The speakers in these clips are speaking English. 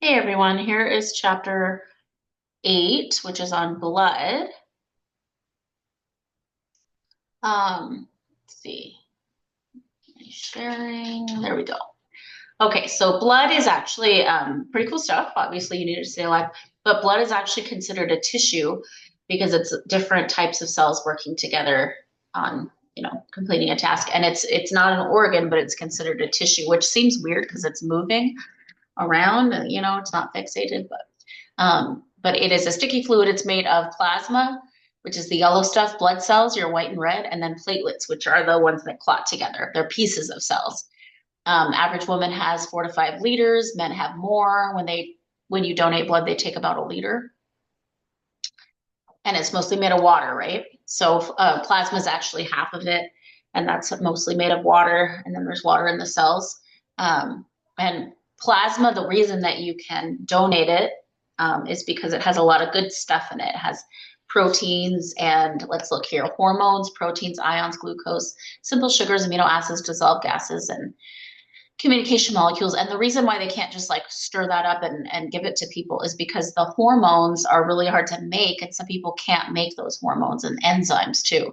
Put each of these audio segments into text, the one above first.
Hey everyone, here is chapter 8, which is on blood. Let's see, sharing, there we go. Okay, so blood is actually pretty cool stuff. Obviously, you need it to stay alive, but blood is actually considered a tissue because it's different types of cells working together on, completing a task. And it's not an organ, but it's considered a tissue, which seems weird because it's moving around, it's not fixated, but it is a sticky fluid. It's made of plasma, which is the yellow stuff, blood cells, your white and red, and then platelets, which are the ones that clot together. They're pieces of cells. Average woman has 4 to 5 liters. Men have more. When you donate blood, they take about a liter, and it's mostly made of water, right? So plasma is actually half of it, and that's mostly made of water. And then there's water in the cells. And plasma, the reason that you can donate it is because it has a lot of good stuff in it. It has proteins and let's look here, hormones, proteins, ions, glucose, simple sugars, amino acids, dissolved gases, and communication molecules. And the reason why they can't just like stir that up and give it to people is because the hormones are really hard to make, and some people can't make those hormones, and enzymes too.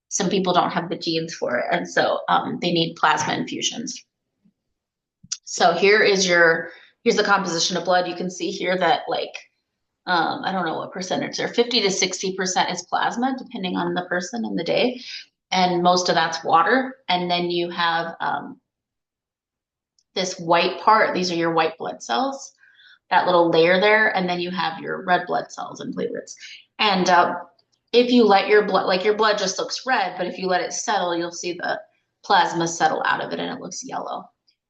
Some people don't have the genes for it, and so they need plasma infusions. So here's the composition of blood. You can see here that I don't know what percentage there, 50 to 60% is plasma, depending on the person and the day. And most of that's water. And then you have this white part. These are your white blood cells, that little layer there. And then you have your red blood cells and platelets. And if you let your blood, like your blood just looks red, but if you let it settle, you'll see the plasma settle out of it and it looks yellow.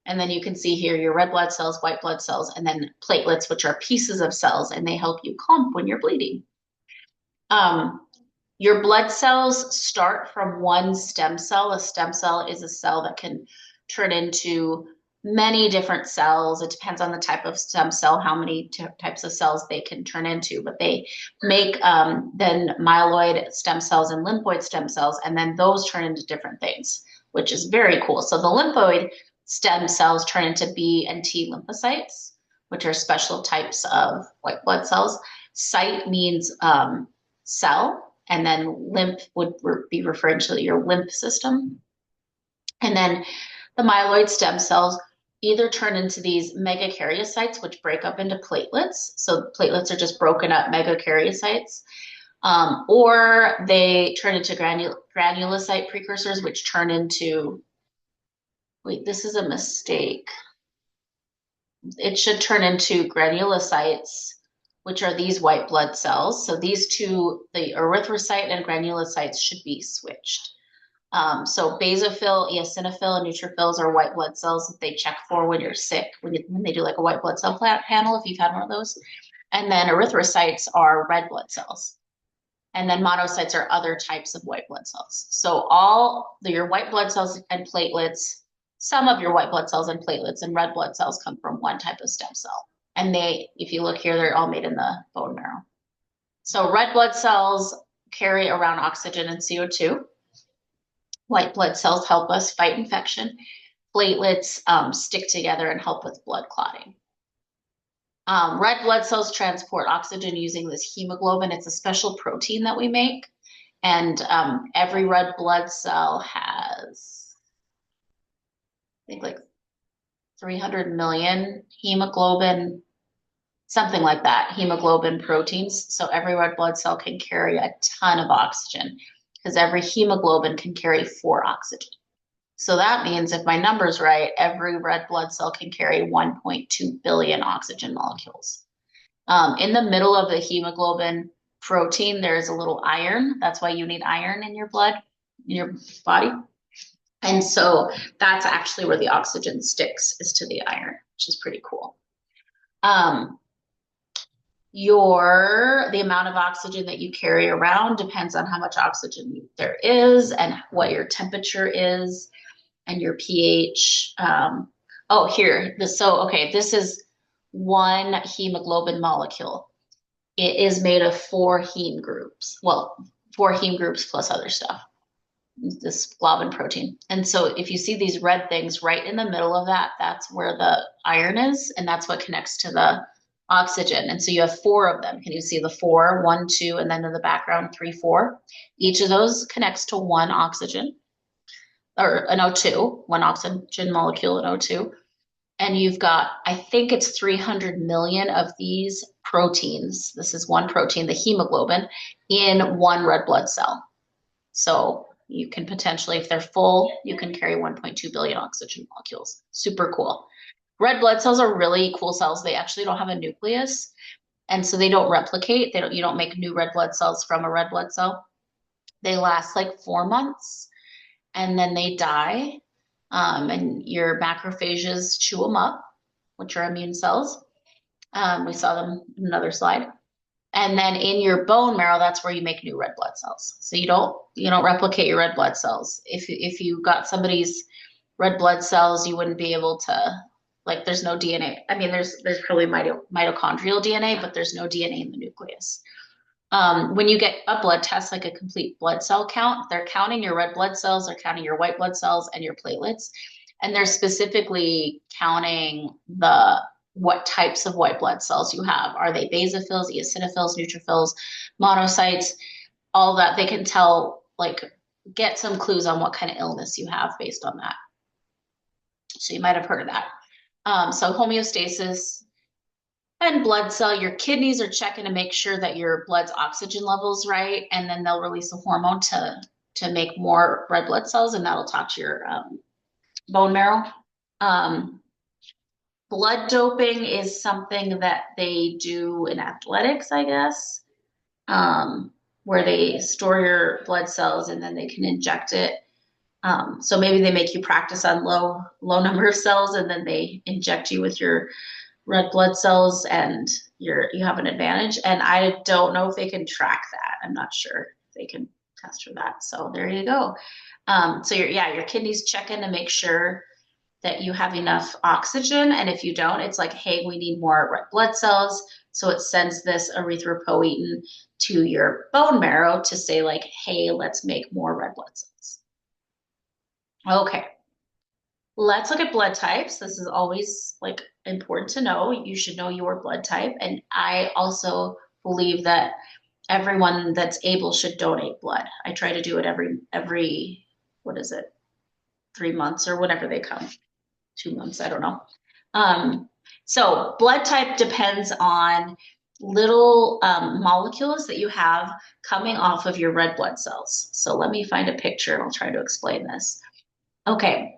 And then you can see here your red blood cells, white blood cells, and then platelets, which are pieces of cells, and they help you clump when you're bleeding. Your blood cells start from one stem cell. A stem cell is a cell that can turn into many different cells. It depends on the type of stem cell, how many types of cells they can turn into, but they make then myeloid stem cells and lymphoid stem cells, and then those turn into different things, which is very cool. So the lymphoid stem cells turn into B and T lymphocytes, which are special types of white blood cells. Cyte means cell, and then lymph would be referring to your lymph system. And then the myeloid stem cells either turn into these megakaryocytes, which break up into platelets. So platelets are just broken up megakaryocytes. Or they turn into granulocyte precursors, which turn into, wait, this is a mistake. It should turn into granulocytes, which are these white blood cells. So these two, the erythrocyte and granulocytes, should be switched. So basophil, eosinophil, and neutrophils are white blood cells that they check for when you're sick, when they do like a white blood cell panel, if you've had one of those. And then erythrocytes are red blood cells. And then monocytes are other types of white blood cells. So your white blood cells and platelets, some of your white blood cells and platelets and red blood cells come from one type of stem cell. And if you look here, they're all made in the bone marrow. So red blood cells carry around oxygen and CO2. White blood cells help us fight infection. Platelets stick together and help with blood clotting. Red blood cells transport oxygen using this hemoglobin. It's a special protein that we make. And every red blood cell has, I think, like 300 million hemoglobin, something like that, hemoglobin proteins. So every red blood cell can carry a ton of oxygen because every hemoglobin can carry 4 oxygen. So that means, if my number's right, every red blood cell can carry 1.2 billion oxygen molecules. In the middle of the hemoglobin protein, there's a little iron. That's why you need iron in your blood, in your body. And so that's actually where the oxygen sticks, is to the iron, which is pretty cool. The amount of oxygen that you carry around depends on how much oxygen there is and what your temperature is and your pH. This is one hemoglobin molecule. It is made of 4 heme groups. Well, 4 heme groups plus other stuff, this globin protein. And so if you see these red things right in the middle of that, that's where the iron is, and that's what connects to the oxygen. And so you have four of them. Can you see the four? One, two, and then in the background, three, four. Each of those connects to one oxygen or an O2, one oxygen molecule in O2. And you've got, I think it's 300 million of these proteins. This is one protein, the hemoglobin, in one red blood cell. So you can potentially, if they're full, you can carry 1.2 billion oxygen molecules. Super cool. Red blood cells are really cool cells. They actually don't have a nucleus, and so they don't replicate. You don't make new red blood cells from a red blood cell. They last like 4 months, and then they die. And your macrophages chew them up, which are immune cells. We saw them in another slide. And then in your bone marrow, that's where you make new red blood cells. So you don't replicate your red blood cells. If you got somebody's red blood cells, you wouldn't be able to, like, there's no DNA. I mean, there's probably mitochondrial DNA, but there's no DNA in the nucleus. When you get a blood test, like a complete blood cell count, they're counting your red blood cells, they're counting your white blood cells and your platelets, and they're specifically counting what types of white blood cells you have. Are they basophils, eosinophils, neutrophils, monocytes? All that. They can tell, like, get some clues on what kind of illness you have based on that. So you might have heard of that. So homeostasis and blood cell, your kidneys are checking to make sure that your blood's oxygen level's right, and then they'll release a hormone to make more red blood cells, and that'll talk to your bone marrow. Blood doping is something that they do in athletics, I guess, where they store your blood cells and then they can inject it. So maybe they make you practice on low number of cells, and then they inject you with your red blood cells, and you have an advantage. And I don't know if they can track that. I'm not sure if they can test for that. So there you go. So your kidneys check in to make sure that you have enough oxygen. And if you don't, it's like, hey, we need more red blood cells. So it sends this erythropoietin to your bone marrow to say, like, hey, let's make more red blood cells. Okay. Let's look at blood types. This is always, like, important to know. You should know your blood type. And I also believe that everyone that's able should donate blood. I try to do it every, what is it, 3 months or whenever they come. 2 months, I don't know. So blood type depends on little molecules that you have coming off of your red blood cells. So let me find a picture and I'll try to explain this. Okay,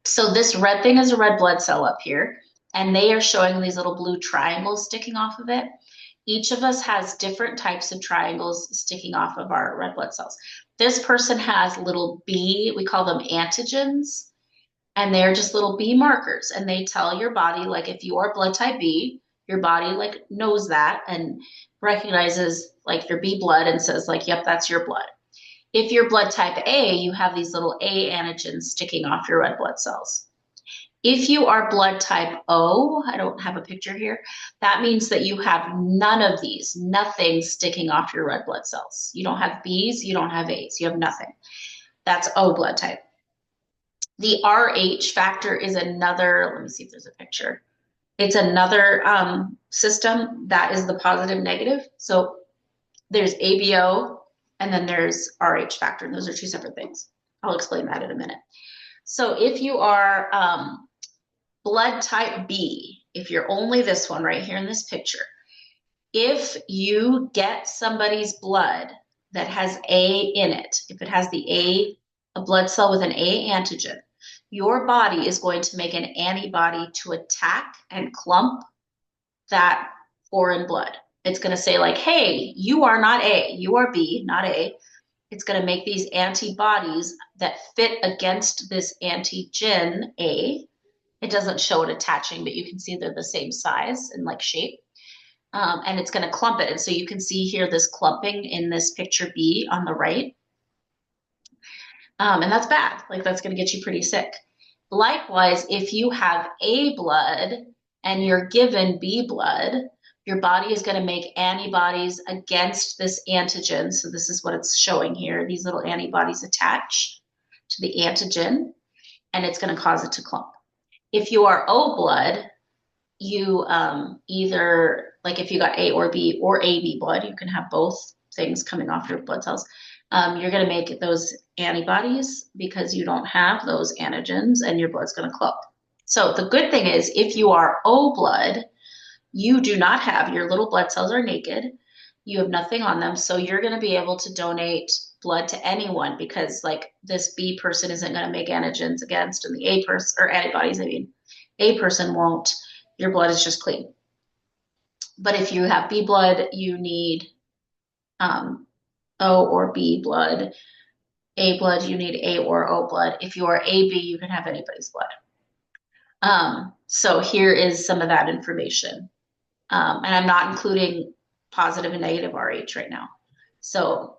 so this red thing is a red blood cell up here, and they are showing these little blue triangles sticking off of it. Each of us has different types of triangles sticking off of our red blood cells. This person has little B, we call them antigens, and they're just little B markers, and they tell your body, like, if you are blood type B, your body, like, knows that and recognizes, like, your B blood and says, like, yep, that's your blood. If you're blood type A, you have these little A antigens sticking off your red blood cells. If you are blood type O, I don't have a picture here, that means that you have none of these, nothing sticking off your red blood cells. You don't have Bs, you don't have As, you have nothing. That's O blood type. The RH factor is another, let me see if there's a picture. It's another system that is the positive negative. So there's ABO and then there's RH factor, and those are two separate things. I'll explain that in a minute. So if you are blood type B, if you're only this one right here in this picture, if you get somebody's blood that has A in it, if it has a blood cell with an A antigen, your body is going to make an antibody to attack and clump that foreign blood. It's going to say, like, hey, you are not A, you are B, not A. It's going to make these antibodies that fit against this antigen A. It doesn't show it attaching, but you can see they're the same size and, like, shape. And it's going to clump it. And so you can see here this clumping in this picture B on the right. And that's bad. Like, that's going to get you pretty sick. Likewise, if you have A blood and you're given B blood, your body is going to make antibodies against this antigen. So this is what it's showing here. These little antibodies attach to the antigen, and it's going to cause it to clump. If you are O blood, you either, like if you got A or B or AB blood, you can have both things coming off your blood cells. You're going to make those antibodies because you don't have those antigens and your blood's going to clot. So the good thing is if you are O blood, you do not have, your little blood cells are naked. You have nothing on them. So you're going to be able to donate blood to anyone because like this B person isn't going to make antigens against and the A person or antibodies, I mean, A person won't. Your blood is just clean. But if you have B blood, you need O or B blood. A blood, you need A or O blood. If you are AB, you can have anybody's blood. So here is some of that information. And I'm not including positive and negative RH right now. So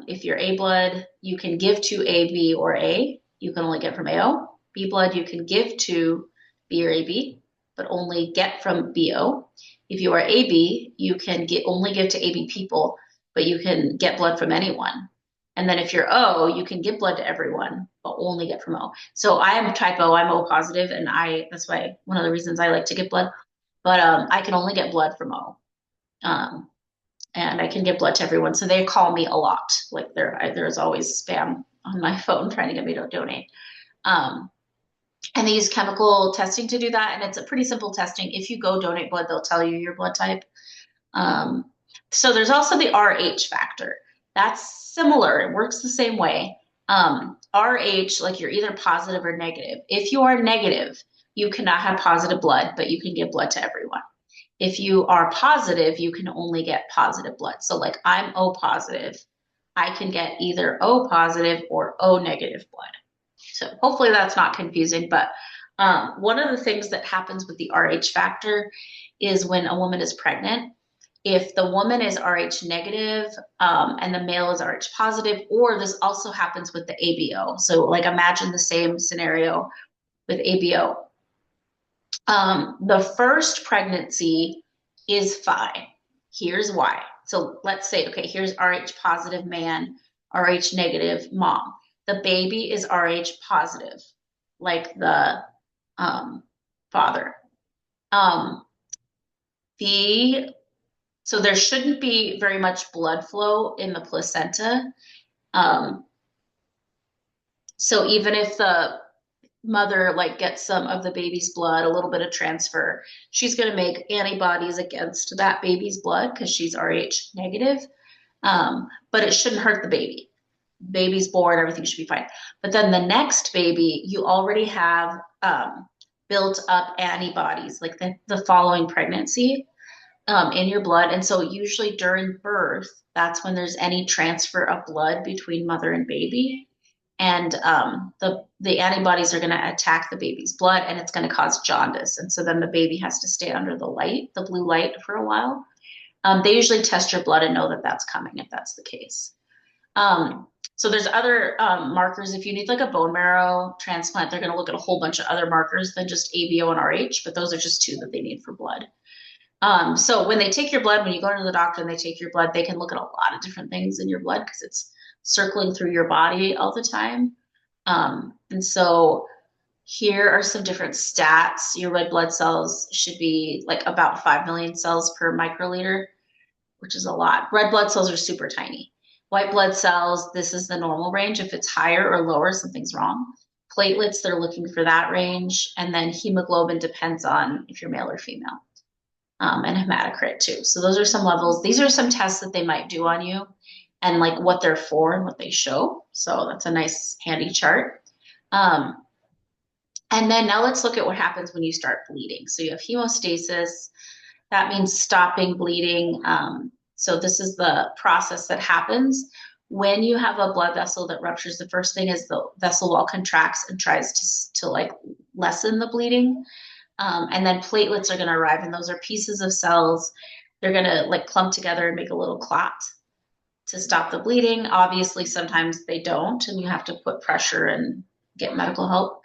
if you're A blood, you can give to A, B, or A. You can only get from AO. B blood, you can give to B or AB, but only get from BO. If you are AB, you can only give to AB people, but you can get blood from anyone. And then if you're O, you can give blood to everyone, but only get from O. So I am type O, I'm O positive, and that's why one of the reasons I like to give blood. But I can only get blood from O. And I can give blood to everyone. So they call me a lot. Like there's always spam on my phone trying to get me to donate. And they use chemical testing to do that. And it's a pretty simple testing. If you go donate blood, they'll tell you your blood type. So there's also the RH factor. That's similar. It works the same way. RH, like you're either positive or negative. If you are negative, you cannot have positive blood, but you can give blood to everyone. If you are positive, you can only get positive blood. So like I'm O positive, I can get either O positive or O negative blood. So hopefully that's not confusing, but one of the things that happens with the RH factor is when a woman is pregnant, if the woman is RH negative and the male is RH positive, or this also happens with the ABO. So like imagine the same scenario with ABO. The first pregnancy is fine. Here's why. So let's say, okay, here's RH positive man, RH negative mom. The baby is RH positive, like the father. So there shouldn't be very much blood flow in the placenta. So even if the mother like gets some of the baby's blood, a little bit of transfer, she's going to make antibodies against that baby's blood because she's RH negative. But it shouldn't hurt the baby. Baby's born, everything should be fine. But then the next baby, you already have built up antibodies like the following pregnancy in your blood. And so usually during birth, that's when there's any transfer of blood between mother and baby. And the antibodies are going to attack the baby's blood and it's going to cause jaundice. And so then the baby has to stay under the light, the blue light, for a while. They usually test your blood and know that that's coming if that's the case. So there's other markers. If you need like a bone marrow transplant, they're going to look at a whole bunch of other markers than just ABO and RH, but those are just two that they need for blood. So when they take your blood, when you go to the doctor and they take your blood, they can look at a lot of different things in your blood because it's circling through your body all the time. And so here are some different stats. Your red blood cells should be like about 5 million cells per microliter, which is a lot. Red blood cells are super tiny. White blood cells, this is the normal range. If it's higher or lower, something's wrong. Platelets, they're looking for that range. And then hemoglobin depends on if you're male or female. And hematocrit too. So those are some levels. These are some tests that they might do on you and like what they're for and what they show. So that's a nice handy chart. And then now let's look at what happens when you start bleeding. So you have hemostasis. That means stopping bleeding. So this is the process that happens when you have a blood vessel that ruptures. The first thing is the vessel wall contracts and tries to like lessen the bleeding. And then platelets are going to arrive, and those are pieces of cells. They're going to like clump together and make a little clot to stop the bleeding. Obviously, sometimes they don't, and you have to put pressure and get medical help.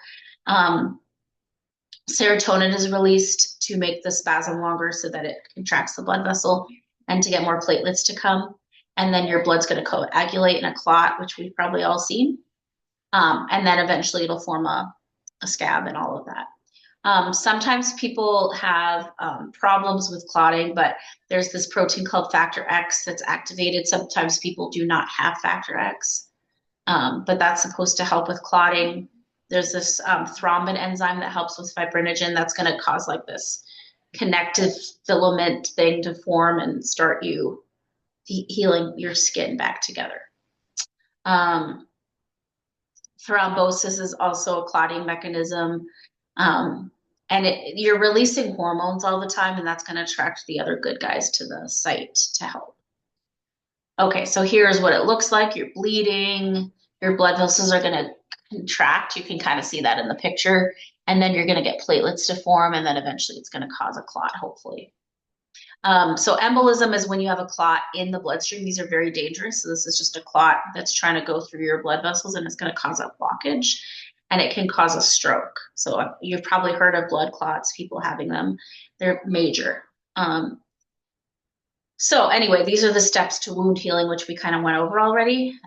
Serotonin is released to make the spasm longer so that it contracts the blood vessel and to get more platelets to come. And then your blood's going to coagulate in a clot, which we've probably all seen. And then eventually it'll form a scab and all of that. Sometimes people have problems with clotting, but there's this protein called factor X that's activated. Sometimes people do not have factor X, but that's supposed to help with clotting. There's this thrombin enzyme that helps with fibrinogen that's going to cause like this connective filament thing to form and start you healing your skin back together. Um, Thrombosis is also a clotting mechanism. Um, and you're releasing hormones all the time, and that's going to attract the other good guys to the site to help. Okay, so here's what it looks like. You're bleeding. Your blood vessels are going to contract. You can kind of see that in the picture. And then you're going to get platelets to form, and then eventually it's going to cause a clot, hopefully. So embolism is when you have a clot in the bloodstream. These are very dangerous. So this is just a clot that's trying to go through your blood vessels, and it's going to cause a blockage, and it can cause a stroke. So you've probably heard of blood clots, people having them. They're major. So anyway, these are the steps to wound healing, which we kind of went over already.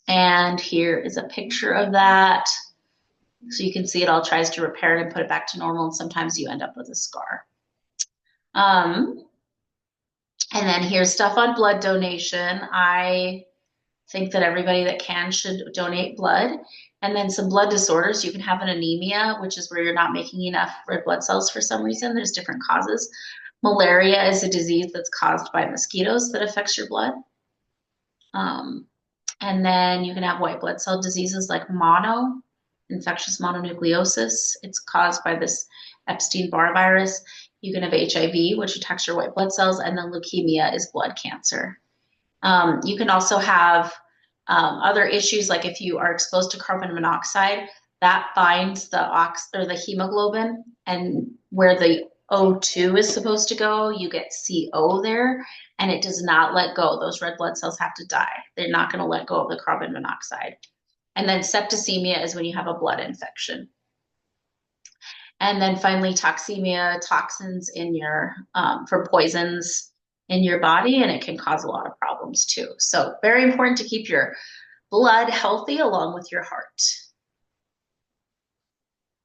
And here is a picture of that. So you can see it all tries to repair it and put it back to normal, and sometimes you end up with a scar. And then here's stuff on blood donation. I think that everybody that can should donate blood. And then some blood disorders. You can have an anemia, which is where you're not making enough red blood cells for some reason. There's different causes. Malaria is a disease that's caused by mosquitoes that affects your blood. And then you can have white blood cell diseases like infectious mononucleosis. It's caused by this Epstein-Barr virus. You can have HIV, which attacks your white blood cells, and then leukemia is blood cancer. You can also have other issues, like if you are exposed to carbon monoxide, that binds the hemoglobin, and where the O2 is supposed to go, you get CO there, and it does not let go. Those red blood cells have to die. They're not going to let go of the carbon monoxide. And then septicemia is when you have a blood infection. And then finally, toxemia, toxins in your, from poisons in your body, and it can cause a lot of problems too. So very important to keep your blood healthy along with your heart.